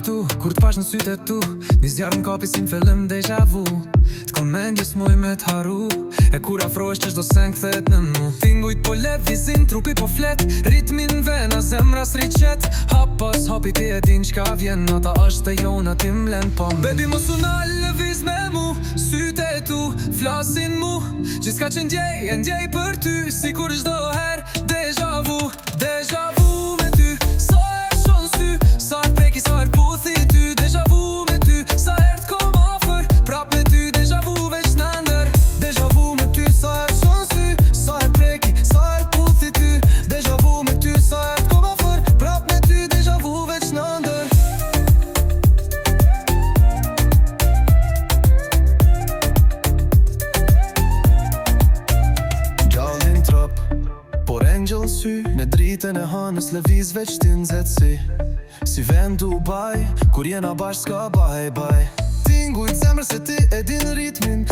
kujtu, kur t'pash në sytë e tu Një zjarë në kapi si m'fillim deja vu T'kom mendjes muj me t'haru E kur afrohesh që shdo sen këthet në mu Tingujt po levizin, trupi po flet Ritmin vena, zemra s'riqet Hap pas hapi ti e din qka vjen Nata është e jona ti m'len po Baby mos una lëviz me mu Sytë e tu, flasin mu Gjithka që ndjej për ty Si kur çdo her, deja vu me ty Sa her shon sy, sa her peki, sa her puthi ty Deja vu me ty, sa her t'kom afer Prap me ty, deja vu veç në ndër Deja vu me ty, sa her shon sy Sa her peki, sa her puthi ty Deja vu me ty, sa her t'kom afer Prap me ty, deja vu veç në ndër Gjallin trop, por angel sy Në dritën e hënës lëviz veç ti nxehtësi Si vend Dubai, kur jena bashkë s'ka bye bye Tingujt zemrë se ti e din ritmin